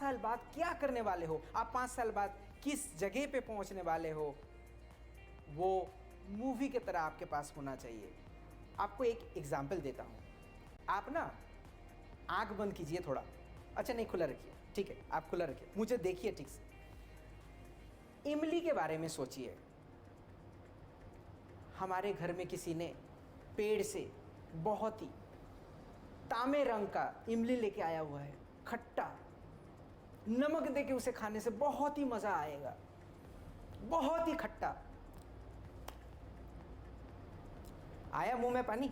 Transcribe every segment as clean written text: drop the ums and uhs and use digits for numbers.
साल बाद क्या करने वाले हो, आप 5 साल बाद किस जगह पे पहुंचने वाले हो, वो मूवी की तरह आपके पास होना चाहिए। आपको एक एग्जाम्पल देता हूँ। आप ना आंख बंद कीजिए थोड़ा, अच्छा नहीं खुला रखिए, ठीक है आप खुला रखिए, मुझे देखिए ठीक से। इमली के बारे में सोचिए। हमारे घर में किसी ने पेड़ से बहुत ही तांबे रंग का इमली लेके आया हुआ है, खट्टा, नमक दे के उसे खाने से बहुत ही मजा आएगा, बहुत ही खट्टा। आया मुंह में पानी?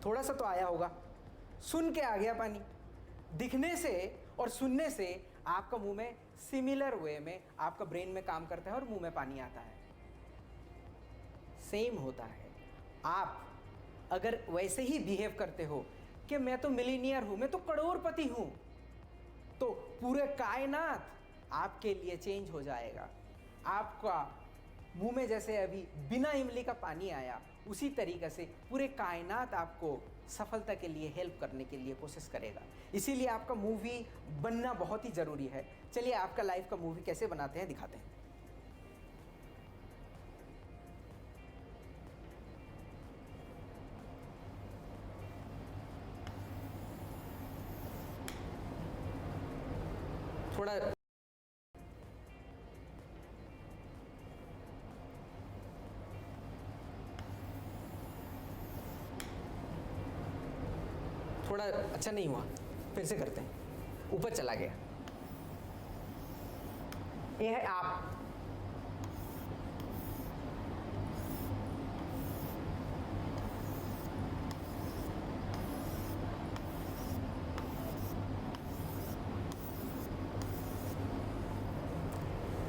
थोड़ा सा तो आया होगा, सुन के आ गया पानी। दिखने से और सुनने से आपका मुंह में सिमिलर वे में आपका ब्रेन में काम करता है और मुंह में पानी आता है। सेम होता है। आप अगर वैसे ही बिहेव करते हो कि मैं तो मिलीनियर हूं, मैं तो करोड़पति हूं, तो पूरे कायनात आपके लिए चेंज हो जाएगा। आपका मुंह में जैसे अभी बिना इमली का पानी आया, उसी तरीके से पूरे कायनात आपको सफलता के लिए हेल्प करने के लिए कोशिश करेगा। इसीलिए आपका मूवी बनना बहुत ही ज़रूरी है। चलिए आपका लाइफ का मूवी कैसे बनाते हैं दिखाते हैं। थोड़ा थोड़ा अच्छा नहीं हुआ, फिर से करते हैं। ऊपर चला गया। ये है आप।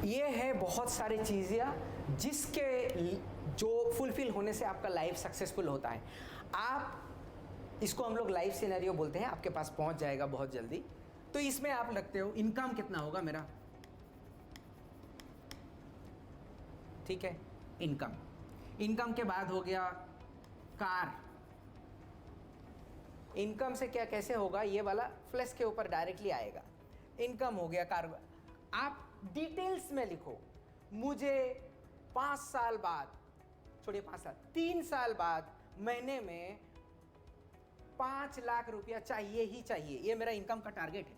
ये है बहुत सारी चीज़ें जिसके जो फुलफिल होने से आपका लाइफ सक्सेसफुल होता है। आप इसको हम लोग लाइफ सिनेरियो बोलते हैं, आपके पास पहुंच जाएगा बहुत जल्दी। तो इसमें आप लगते हो इनकम कितना होगा मेरा, ठीक है, इनकम के बाद हो गया कार। इनकम से क्या कैसे होगा, ये वाला फ्लैश के ऊपर डायरेक्टली आएगा। इनकम हो गया कार। आप डिटेल्स में लिखो, मुझे 5 साल बाद, छोड़िए 5 साल, 3 साल बाद महीने में 5 लाख रुपया चाहिए ही चाहिए, ये मेरा इनकम का टारगेट है।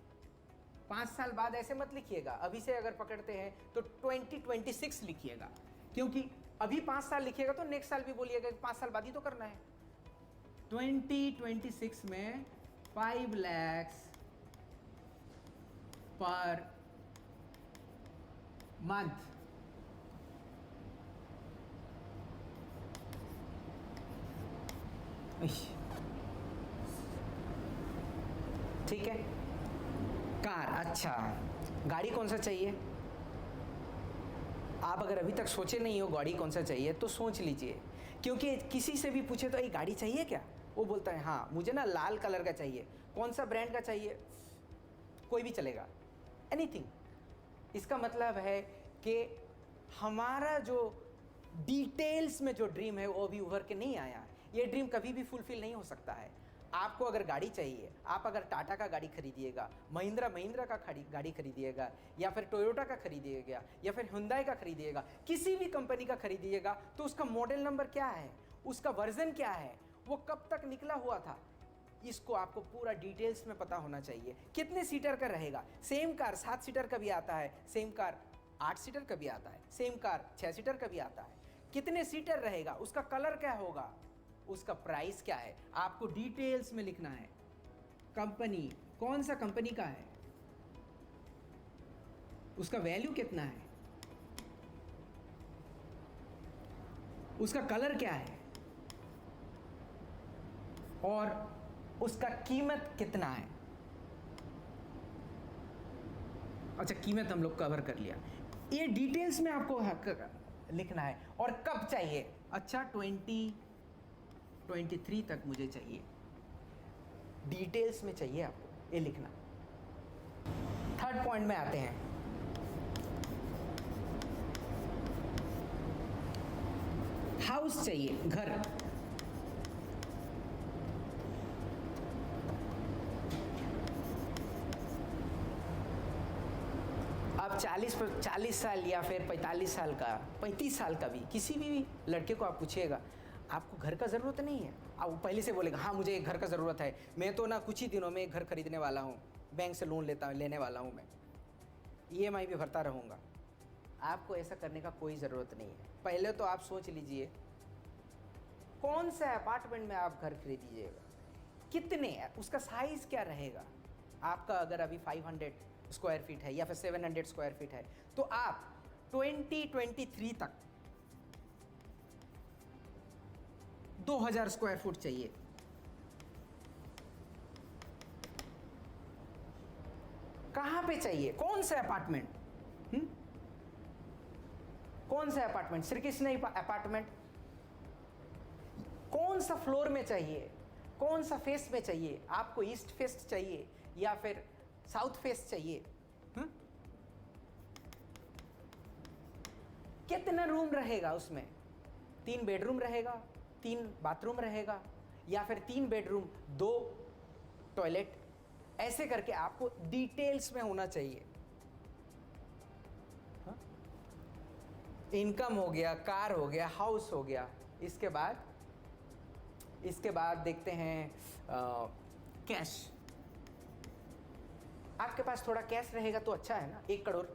5 साल बाद ऐसे मत लिखिएगा, अभी से अगर पकड़ते हैं तो 2026 लिखिएगा, क्योंकि अभी 5 साल लिखिएगा तो नेक्स्ट साल भी बोलिएगा कि 5 साल बाद ही तो करना है। 2026 में 5 लाख पर मंथ, ठीक है। कार, अच्छा गाड़ी कौन सा चाहिए? आप अगर अभी तक सोचे नहीं हो गाड़ी कौन सा चाहिए तो सोच लीजिए, क्योंकि किसी से भी पूछे तो ये गाड़ी चाहिए क्या, वो बोलता है हाँ मुझे ना लाल कलर का चाहिए। कौन सा ब्रांड का चाहिए? कोई भी चलेगा, एनीथिंग। इसका मतलब है कि हमारा जो डिटेल्स में जो ड्रीम है वो अभी उभर के नहीं आया। ये ड्रीम कभी भी फुलफिल नहीं हो सकता है। आपको अगर गाड़ी चाहिए, आप अगर टाटा का गाड़ी खरीदिएगा, महिंद्रा का गाड़ी खरीदिएगा, या फिर टोयोटा का खरीदिएगा, या फिर हुंडई का खरीदिएगा, किसी भी कंपनी का खरीदिएगा, तो उसका मॉडल नंबर क्या है, उसका वर्जन क्या है, वो कब तक निकला हुआ था, इसको आपको पूरा डिटेल्स में पता होना चाहिए। कितने सीटर का रहेगा? सेम कार 7 सीटर का भी आता है, सेम कार 8 सीटर का भी आता है, सेम कार 6 सीटर का भी आता है। कितने सीटर रहेगा, उसका कलर क्या होगा, उसका प्राइस क्या है, आपको डिटेल्स में लिखना है। कंपनी कौन सा कंपनी का है, उसका वैल्यू कितना है, उसका कलर क्या है, और उसका कीमत कितना है। अच्छा कीमत हम लोग कवर कर लिया। ये डिटेल्स में आपको लिखना है। और कब चाहिए? अच्छा 2023 तक मुझे चाहिए, डिटेल्स में चाहिए आपको ये लिखना। थर्ड पॉइंट में आते हैं। हाउस चाहिए, घर। आप 40 साल या फिर 45 साल का, 35 साल का भी किसी भी लड़के को आप पूछिएगा, आपको घर का ज़रूरत नहीं है, आप वो पहले से बोलेगा हाँ मुझे एक घर का ज़रूरत है, मैं तो ना कुछ ही दिनों में एक घर खरीदने वाला हूँ, बैंक से लोन लेने वाला हूँ, मैं EMI भी भरता रहूँगा। आपको ऐसा करने का कोई ज़रूरत नहीं है। पहले तो आप सोच लीजिए कौन सा अपार्टमेंट में आप घर खरीदीजिएगा, कितने, उसका साइज़ क्या रहेगा। आपका अगर अभी 500 स्क्वायर फीट है या फिर 700 स्क्वायर फीट है, तो आप 2023 तक 2000 स्क्वायर फुट चाहिए। कहाँ पे चाहिए, कौन सा अपार्टमेंट, कौन सा अपार्टमेंट, श्री कृष्ण अपार्टमेंट, कौन सा फ्लोर में चाहिए, कौन सा फेस में चाहिए, आपको ईस्ट फेस चाहिए या फिर साउथ फेस चाहिए, कितना रूम रहेगा उसमें, 3 बेडरूम रहेगा, 3 बाथरूम रहेगा या फिर 3 बेडरूम 2 टॉयलेट, ऐसे करके आपको डिटेल्स में होना चाहिए। इनकम हो गया, कार हो गया, हाउस हो गया। इसके बाद देखते हैं कैश। आपके पास थोड़ा कैश रहेगा तो अच्छा है ना। 1 करोड़,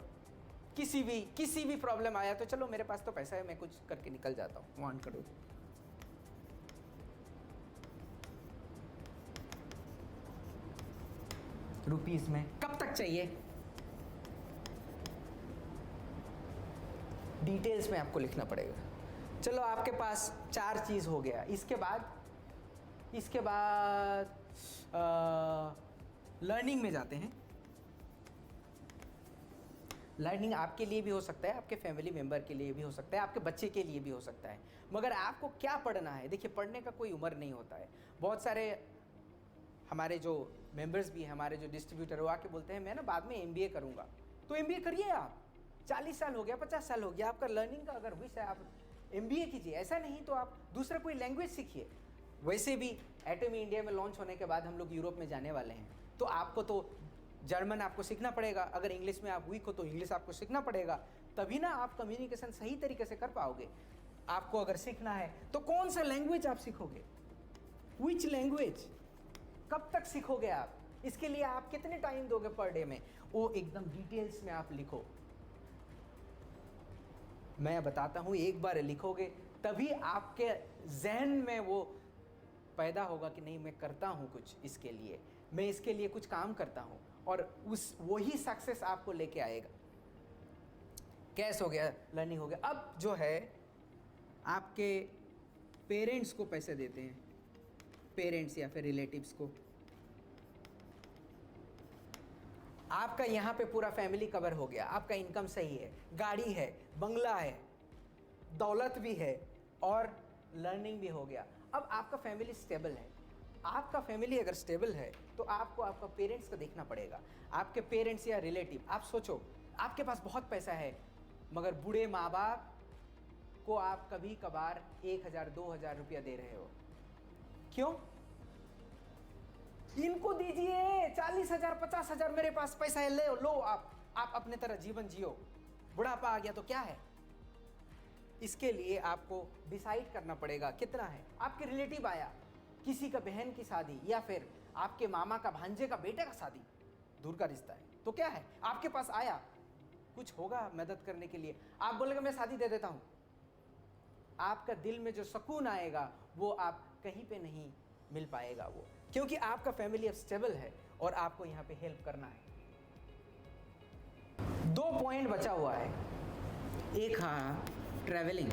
किसी भी प्रॉब्लम आया तो चलो मेरे पास तो पैसा है, मैं कुछ करके निकल जाता हूँ। 1 करोड़ रुपीस में कब तक चाहिए, डिटेल्स में आपको लिखना पड़ेगा। चलो आपके पास 4 चीज़ हो गया। इसके बाद लर्निंग में जाते हैं। लर्निंग आपके लिए भी हो सकता है, आपके फैमिली मेम्बर के लिए भी हो सकता है, आपके बच्चे के लिए भी हो सकता है, मगर आपको क्या पढ़ना है। देखिए, पढ़ने का कोई उम्र नहीं होता है। बहुत सारे हमारे जो मेंबर्स भी हैं, हमारे जो डिस्ट्रीब्यूटर, वो आके बोलते हैं मैं ना बाद में MBA करूँगा। तो MBA करिए आप, 40 साल हो गया, 50 साल हो गया, आपका लर्निंग का अगर विश है आप MBA कीजिए। ऐसा नहीं तो आप दूसरा कोई लैंग्वेज सीखिए। वैसे भी एटमी इंडिया में लॉन्च होने के बाद हम लोग यूरोप में जाने वाले हैं, तो आपको तो जर्मन आपको सीखना पड़ेगा। अगर इंग्लिश में आप वीक हो तो इंग्लिश आपको सीखना पड़ेगा, तभी ना आप कम्युनिकेशन सही तरीके से कर पाओगे। आपको अगर सीखना है तो कौन सा लैंग्वेज आप सीखोगे, विच लैंग्वेज, कब तक सीखोगे आप, इसके लिए आप कितने टाइम दोगे पर डे में, वो एकदम डिटेल्स में आप लिखो। मैं बताता हूँ, एक बार लिखोगे तभी आपके जहन में वो पैदा होगा कि नहीं मैं करता हूँ कुछ इसके लिए, मैं इसके लिए कुछ काम करता हूँ, और वही सक्सेस आपको लेके आएगा। कैश हो गया, लर्निंग हो गया। अब जो है आपके पेरेंट्स को पैसे देते हैं, पेरेंट्स या फिर रिलेटिव्स को। आपका यहाँ पे पूरा फैमिली कवर हो गया, आपका इनकम सही है, गाड़ी है, बंगला है, दौलत भी है और लर्निंग भी हो गया। अब आपका फैमिली स्टेबल है। आपका फैमिली अगर स्टेबल है तो आपको आपका पेरेंट्स का देखना पड़ेगा। आपके पेरेंट्स या रिलेटिव, आप सोचो आपके पास बहुत पैसा है मगर बूढ़े माँ बाप को आप कभी कभार 1000-2000 रुपया दे रहे हो, क्यों? इनको दीजिए 40,000 50,000, मेरे पास पैसा है, ले लो आप अपने तरह जीवन जियो। बुढ़ापा आ गया तो क्या है। इसके लिए आपको डिसाइड करना पड़ेगा कितना है। आपके रिलेटिव आया, किसी का बहन की शादी या फिर आपके मामा का भांजे का बेटे का शादी, दूर का रिश्ता है, तो क्या है, आपके पास आया, कुछ होगा मदद करने के लिए, आप बोलेगा मैं शादी दे देता हूं, आपका दिल में जो सुकून आएगा वो आप कहीं पे नहीं मिल पाएगा वो, क्योंकि आपका फैमिली अब स्टेबल है और आपको यहाँ पे हेल्प करना है। 2 पॉइंट बचा हुआ है। एक हाँ travelling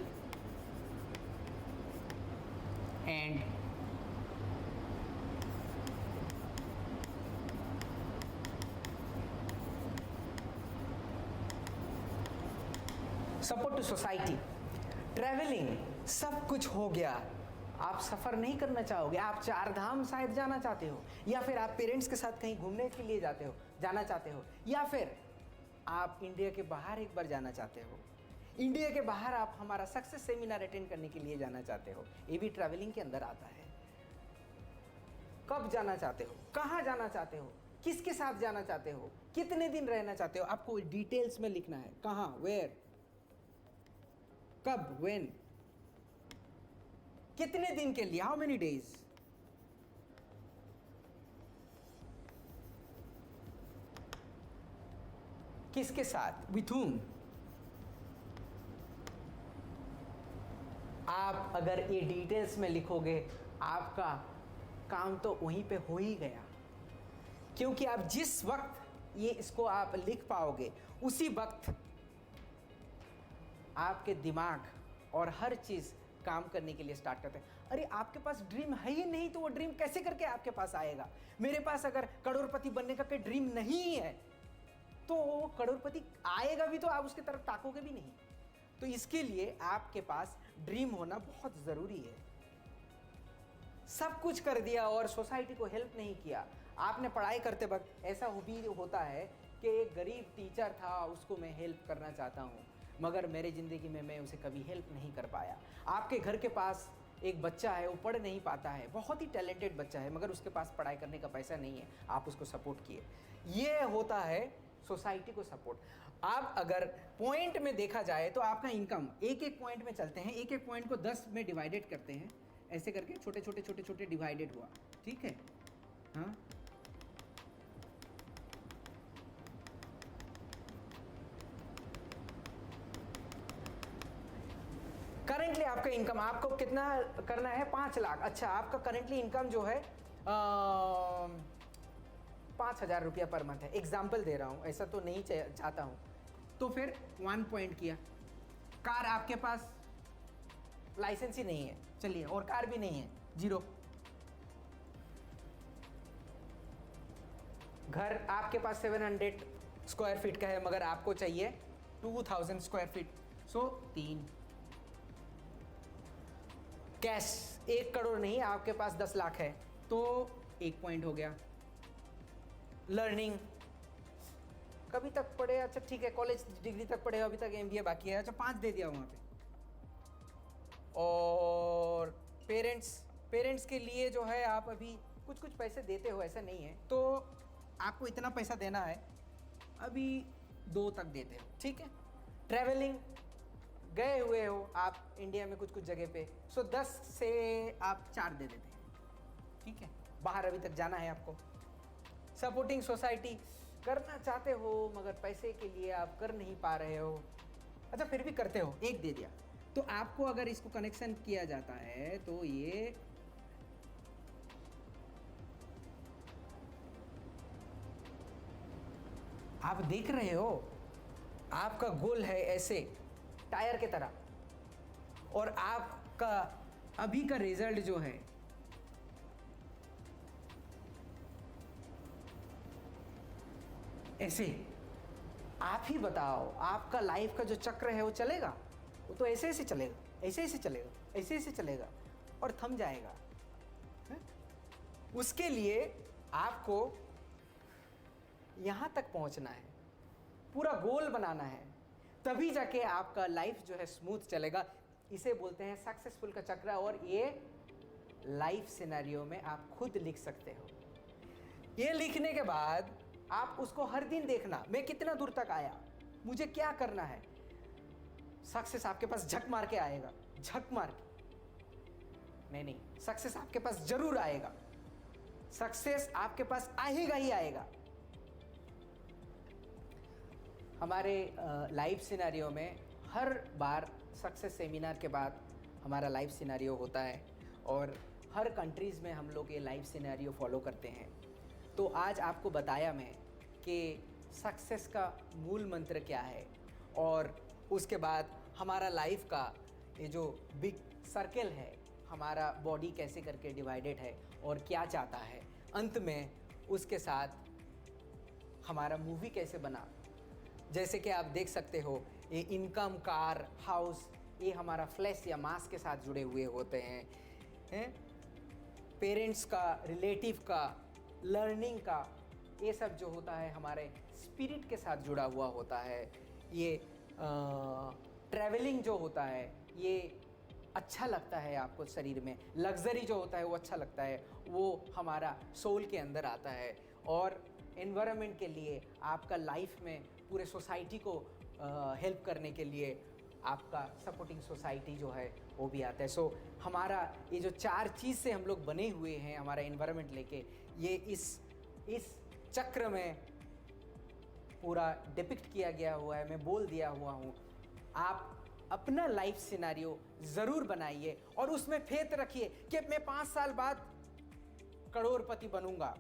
and support to society. Travelling सब कुछ हो गया, आप सफ़र नहीं करना चाहोगे, आप 4 धाम शायद जाना चाहते हो, या फिर आप पेरेंट्स के साथ कहीं घूमने के लिए जाना चाहते हो, या फिर आप इंडिया के बाहर एक बार जाना चाहते हो, इंडिया के बाहर आप हमारा सक्सेस सेमिनार अटेंड करने के लिए जाना चाहते हो, ये भी ट्रैवलिंग के अंदर आता है। कब जाना चाहते हो, कहाँ जाना चाहते हो, किसके साथ जाना चाहते हो, कितने दिन रहना चाहते हो, आपको डिटेल्स में लिखना है। कहाँ, वेयर, कब, व्हेन, कितने दिन के लिए, हाउ मेनी डेज, किसके साथ, विथ whom। आप अगर ये डिटेल्स में लिखोगे, आपका काम तो वहीं पे हो ही गया, क्योंकि आप जिस वक्त ये इसको आप लिख पाओगे, उसी वक्त आपके दिमाग और हर चीज़ काम करने के लिए स्टार्ट करते हैं। अरे आपके पास ड्रीम है ही नहीं, तो वो ड्रीम कैसे करके आपके पास आएगा। मेरे पास अगर करोड़पति बनने का कोई ड्रीम नहीं है, तो वो करोड़पति आएगा भी तो आप उसकी तरफ ताकोगे भी नहीं। तो इसके लिए आपके पास ड्रीम होना बहुत ज़रूरी है। सब कुछ कर दिया और सोसाइटी को हेल्प नहीं किया। आपने पढ़ाई करते वक्त ऐसा भी होता है कि एक गरीब टीचर था, उसको मैं हेल्प करना चाहता हूँ, मगर मेरे ज़िंदगी में मैं उसे कभी हेल्प नहीं कर पाया। आपके घर के पास एक बच्चा है, वो पढ़ नहीं पाता है, बहुत ही टैलेंटेड बच्चा है, मगर उसके पास पढ़ाई करने का पैसा नहीं है, आप उसको सपोर्ट किए। ये होता है सोसाइटी को सपोर्ट। आप अगर पॉइंट में देखा जाए तो आपका इनकम एक एक पॉइंट में चलते हैं, एक एक पॉइंट को 10 में डिवाइडेड करते हैं, ऐसे करके छोटे छोटे छोटे छोटे डिवाइडेड हुआ, ठीक है। हाँ, करेंटली आपका इनकम, आपको कितना करना है, 5 लाख। अच्छा, आपका करेंटली इनकम जो है 5,000 रुपया पर मंथ है। एग्जाम्पल दे रहा हूँ, ऐसा तो नहीं चाहता हूँ। तो फिर 1 पॉइंट किया। कार आपके पास लाइसेंस ही नहीं है, चलिए, और कार भी नहीं है, 0। घर आपके पास 700 स्क्वायर फीट का है, मगर आपको चाहिए 2000 स्क्वायर फीट, सो 3। कैश 1 करोड़ नहीं, आपके पास 10 लाख है, तो 1 पॉइंट हो गया। लर्निंग, कभी तक पढ़े, अच्छा ठीक है, कॉलेज डिग्री तक पढ़े, अभी तक MBA बाकी है, अच्छा 5 दे दिया वहाँ पे। और पेरेंट्स के लिए जो है आप अभी कुछ कुछ पैसे देते हो, ऐसा नहीं है, तो आपको इतना पैसा देना है, अभी 2 तक देते हो, ठीक है। ट्रैवलिंग, गए हुए हो आप इंडिया में कुछ कुछ जगह पे, सो 10 से आप 4 दे देते हैं, ठीक है। बाहर अभी तक जाना है आपको। सपोर्टिंग सोसाइटी, करना चाहते हो मगर पैसे के लिए आप कर नहीं पा रहे हो, अच्छा फिर भी करते हो, 1 दे दिया। तो आपको अगर इसको कनेक्शन किया जाता है तो ये आप देख रहे हो, आपका गोल है ऐसे टायर के तरह, और आपका अभी का रिजल्ट जो है ऐसे। आप ही बताओ, आपका लाइफ का जो चक्र है वो चलेगा? वो तो ऐसे ऐसे चलेगा, ऐसे ऐसे चलेगा, ऐसे ऐसे चलेगा और थम जाएगा है? उसके लिए आपको यहाँ तक पहुँचना है, पूरा गोल बनाना है, तभी जाके आपका लाइफ जो है स्मूथ चलेगा। इसे बोलते हैं सक्सेसफुल का चक्र, और ये लाइफ सिनेरियो में आप खुद लिख सकते हो। ये लिखने के बाद आप उसको हर दिन देखना, मैं कितना दूर तक आया, मुझे क्या करना है। सक्सेस आपके पास झक मार के आएगा, झक मार के नहीं, सक्सेस आपके पास जरूर आएगा, सक्सेस आपके पास आएगा ही आएगा। हमारे लाइफ सिनेरियो में हर बार सक्सेस सेमिनार के बाद हमारा लाइफ सिनेरियो होता है, और हर कंट्रीज़ में हम लोग ये लाइफ सिनेरियो फॉलो करते हैं। तो आज आपको बताया मैं कि सक्सेस का मूल मंत्र क्या है, और उसके बाद हमारा लाइफ का ये जो बिग सर्कल है, हमारा बॉडी कैसे करके डिवाइडेड है और क्या चाहता है, अंत में उसके साथ हमारा मूवी कैसे बना। जैसे कि आप देख सकते हो, ये इनकम, कार, हाउस, ये हमारा फ्लैश या मास के साथ जुड़े हुए होते हैं, पेरेंट्स का, रिलेटिव का, लर्निंग का, ये सब जो होता है हमारे स्पिरिट के साथ जुड़ा हुआ होता है। ये ट्रैवलिंग जो होता है, ये अच्छा लगता है आपको शरीर में, लग्जरी जो होता है वो अच्छा लगता है, वो हमारा सोल के अंदर आता है। और एनवायरनमेंट के लिए, आपका लाइफ में पूरे सोसाइटी को हेल्प करने के लिए आपका सपोर्टिंग सोसाइटी जो है वो भी आता है। सो हमारा ये जो 4 चीज़ से हम लोग बने हुए हैं, हमारा एनवायरनमेंट लेके, ये इस चक्र में पूरा डिपिक्ट किया गया हुआ है, मैं बोल दिया हुआ हूँ। आप अपना लाइफ सिनेरियो ज़रूर बनाइए और उसमें फेथ रखिए कि मैं 5 साल बाद करोड़पति बनूंगा,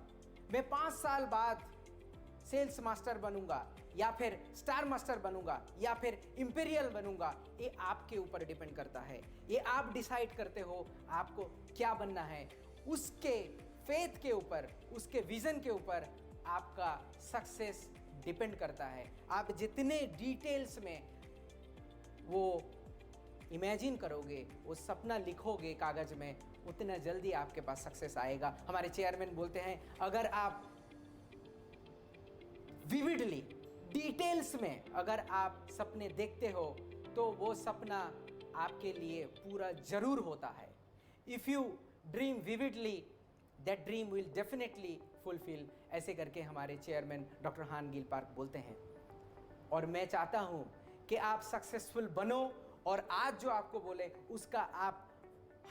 मैं 5 साल बाद सेल्स मास्टर बनूंगा, या फिर स्टार मास्टर बनूंगा, या फिर इंपीरियल बनूंगा। ये आपके ऊपर डिपेंड करता है, ये आप डिसाइड करते हो आपको क्या बनना है। उसके फेथ के ऊपर, उसके विजन के ऊपर आपका सक्सेस डिपेंड करता है। आप जितने डिटेल्स में वो इमेजिन करोगे, वो सपना लिखोगे कागज में, उतना जल्दी आपके पास सक्सेस आएगा। हमारे चेयरमैन बोलते हैं, अगर आप विविडली, डिटेल्स में अगर आप सपने देखते हो तो वो सपना आपके लिए पूरा जरूर होता है। If you dream vividly, that dream will definitely fulfil. ऐसे करके हमारे चेयरमैन डॉक्टर हान गिल पार्क बोलते हैं। और मैं चाहता हूं कि आप सक्सेसफुल बनो और आज जो आपको बोले उसका आप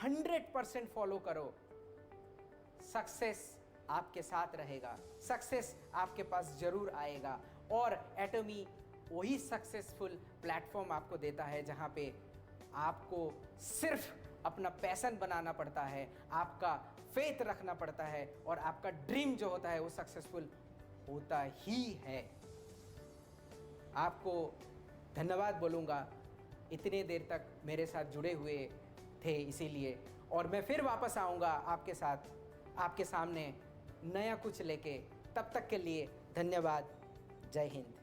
100% फॉलो करो। सक्सेस आपके साथ रहेगा, सक्सेस आपके पास जरूर आएगा। और एटॉमी वही सक्सेसफुल प्लेटफॉर्म आपको देता है जहां पे आपको सिर्फ अपना पैशन बनाना पड़ता है, आपका फेथ रखना पड़ता है, और आपका ड्रीम जो होता है वो सक्सेसफुल होता ही है। आपको धन्यवाद बोलूँगा, इतने देर तक मेरे साथ जुड़े हुए थे इसीलिए। और मैं फिर वापस आऊँगा आपके साथ, आपके सामने नया कुछ लेके। तब तक के लिए धन्यवाद। जय हिंद।